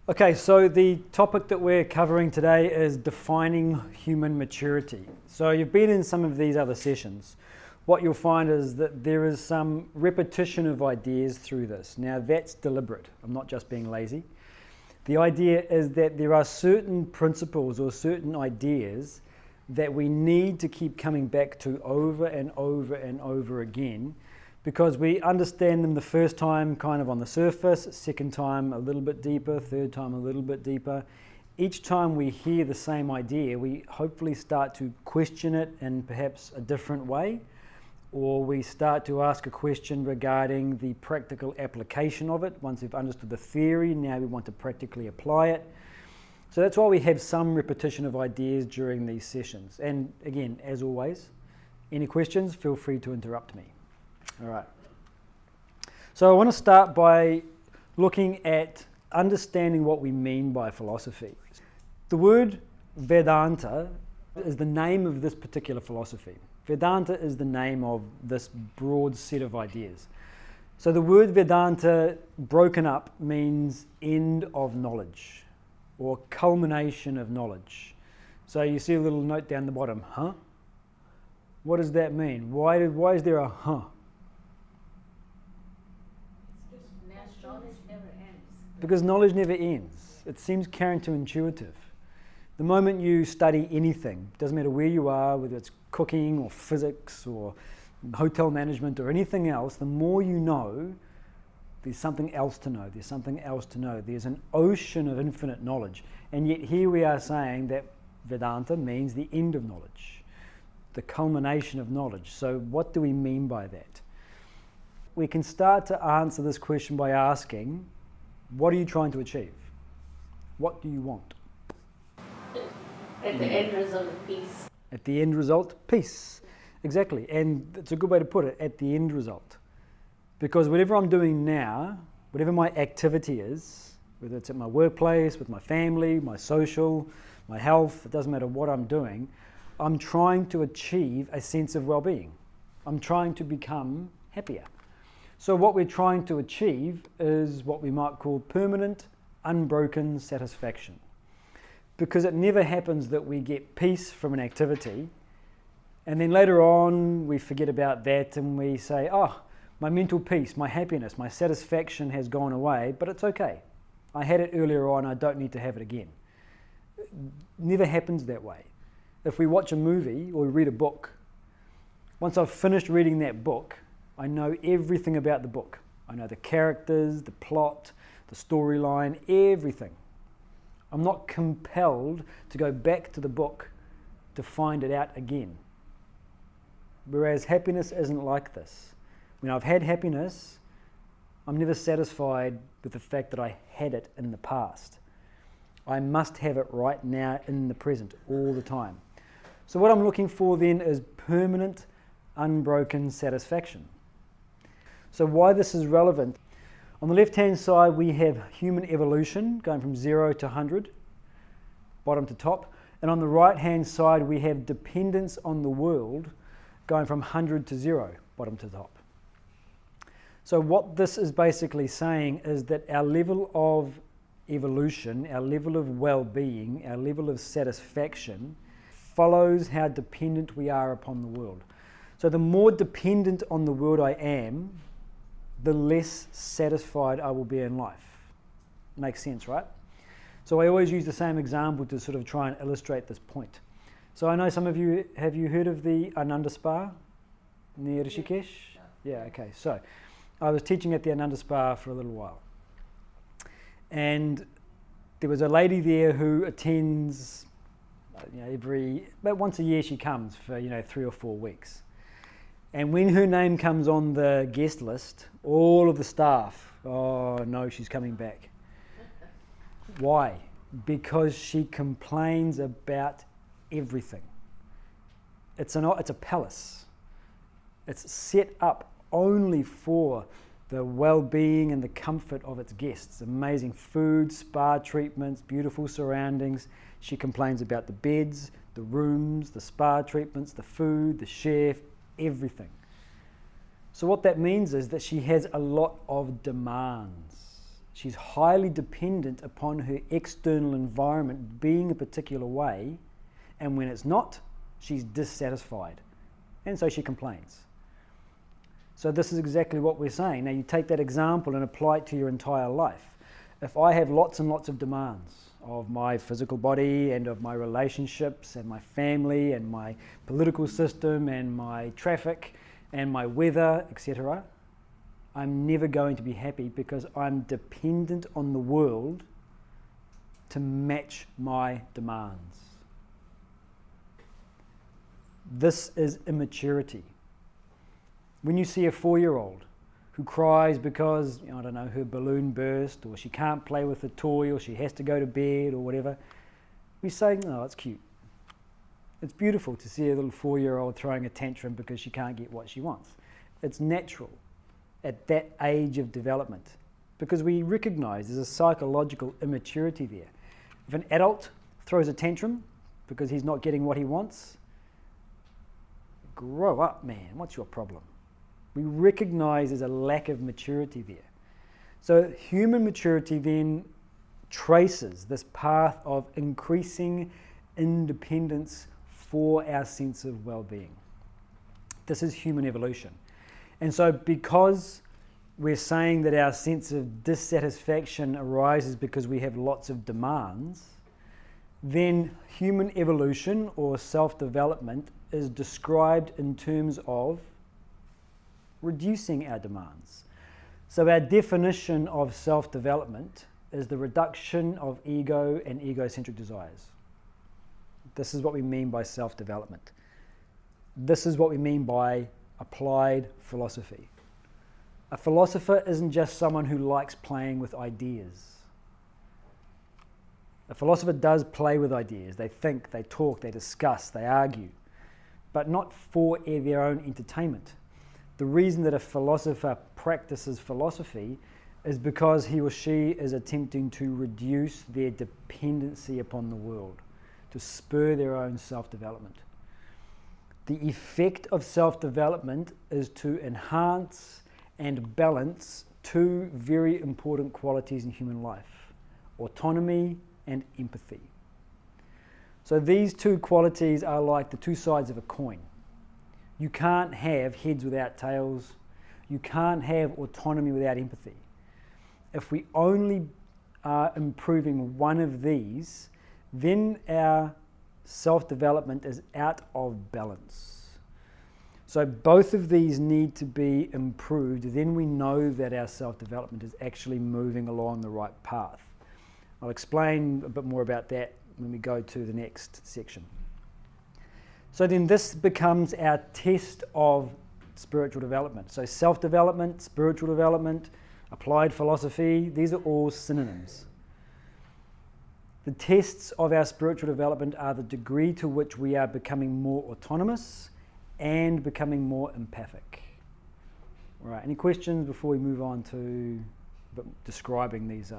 Okay, so the topic that we're covering today is defining human maturity. So you've been in some of these other sessions. What you'll find is that there is some repetition of ideas through this. Now that's deliberate. I'm not just being lazy. The idea is that there are certain principles or certain ideas that we need to keep coming back to over and over and over again, because we understand them the first time kind of on the surface, second time a little bit deeper, third time a little bit deeper. Each time we hear the same idea, we hopefully start to question it in perhaps a different way, or we start to ask a question regarding the practical application of it. Once we've understood the theory, now we want to practically apply it. So that's why we have some repetition of ideas during these sessions. And again, as always, any questions, feel free to interrupt me. All right. So I want to start by looking at understanding what we mean by philosophy. The word Vedanta is the name of this particular philosophy. Vedanta is the name of this broad set of ideas. So the word Vedanta broken up means end of knowledge or culmination of knowledge. So you see a little note down the bottom, huh? What does that mean? Why is there a huh? Because knowledge never ends. It seems counterintuitive. The moment you study anything, doesn't matter where you are, whether it's cooking or physics or hotel management or anything else, the more you know, there's something else to know, there's something else to know. There's an ocean of infinite knowledge. And yet here we are saying that Vedanta means the end of knowledge, the culmination of knowledge. So what do we mean by that? We can start to answer this question by asking, what are you trying to achieve? What do you want? At the end result, peace. At the end result, peace. Exactly. And it's a good way to put it, at the end result. Because whatever I'm doing now, whatever my activity is, whether it's at my workplace, with my family, my social, my health, it doesn't matter what I'm doing, I'm trying to achieve a sense of well-being. I'm trying to become happier. So what we're trying to achieve is what we might call permanent, unbroken satisfaction. Because it never happens that we get peace from an activity and then later on we forget about that and we say, oh, my mental peace, my happiness, my satisfaction has gone away, but it's okay. I had it earlier on, I don't need to have it again. It never happens that way. If we watch a movie or we read a book, once I've finished reading that book, I know everything about the book. I know the characters, the plot, the storyline, everything. I'm not compelled to go back to the book to find it out again. Whereas happiness isn't like this. When I've had happiness, I'm never satisfied with the fact that I had it in the past. I must have it right now in the present all the time. So what I'm looking for then is permanent, unbroken satisfaction. So why this is relevant, on the left-hand side we have human evolution going from 0 to 100, bottom to top, and on the right-hand side we have dependence on the world going from 100 to 0, bottom to top. So what this is basically saying is that our level of evolution, our level of well-being, our level of satisfaction follows how dependent we are upon the world. So the more dependent on the world I am, the less satisfied I will be in life. Makes sense, right? So I always use the same example to sort of try and illustrate this point. So I know some of you, have you heard of the Ananda Spa near Rishikesh? Yeah, okay. So I was teaching at the Ananda Spa for a little while. And there was a lady there who attends, about once a year she comes for, 3 or 4 weeks. And when her name comes on the guest list, all of the staff, oh no, she's coming back. Why? Because she complains about everything. It's a palace. It's set up only for the well-being and the comfort of its guests. Amazing food, spa treatments, beautiful surroundings. She complains about the beds, the rooms, the spa treatments, the food, the chef, everything. So what that means is that she has a lot of demands. She's highly dependent upon her external environment being a particular way, and when it's not, she's dissatisfied, and so she complains. So this is exactly what we're saying. Now you take that example and apply it to your entire life. If I have lots and lots of demands of my physical body and of my relationships and my family and my political system and my traffic and my weather, etc., I'm never going to be happy because I'm dependent on the world to match my demands. This is immaturity. When you see a 4-year-old who cries because, I don't know, her balloon burst, or she can't play with a toy, or she has to go to bed, or whatever, we say, "Oh, it's cute." It's beautiful to see a little 4-year-old throwing a tantrum because she can't get what she wants. It's natural at that age of development, because we recognize there's a psychological immaturity there. If an adult throws a tantrum because he's not getting what he wants, grow up, man. What's your problem? We recognize there's a lack of maturity there. So human maturity then traces this path of increasing independence for our sense of well-being. This is human evolution. And so because we're saying that our sense of dissatisfaction arises because we have lots of demands, then human evolution or self-development is described in terms of reducing our demands. So our definition of self-development is the reduction of ego and egocentric desires. This is what we mean by self-development. This is what we mean by applied philosophy. A philosopher isn't just someone who likes playing with ideas. A philosopher does play with ideas. They think, they talk, they discuss, they argue, but not for their own entertainment. The reason that a philosopher practices philosophy is because he or she is attempting to reduce their dependency upon the world, to spur their own self-development. The effect of self-development is to enhance and balance two very important qualities in human life: autonomy and empathy. So these two qualities are like the two sides of a coin. You can't have heads without tails. You can't have autonomy without empathy. If we only are improving one of these, then our self-development is out of balance. So both of these need to be improved. Then we know that our self-development is actually moving along the right path. I'll explain a bit more about that when we go to the next section. So then this becomes our test of spiritual development. So self-development, spiritual development, applied philosophy, these are all synonyms. The tests of our spiritual development are the degree to which we are becoming more autonomous and becoming more empathic. All right, any questions before we move on to describing these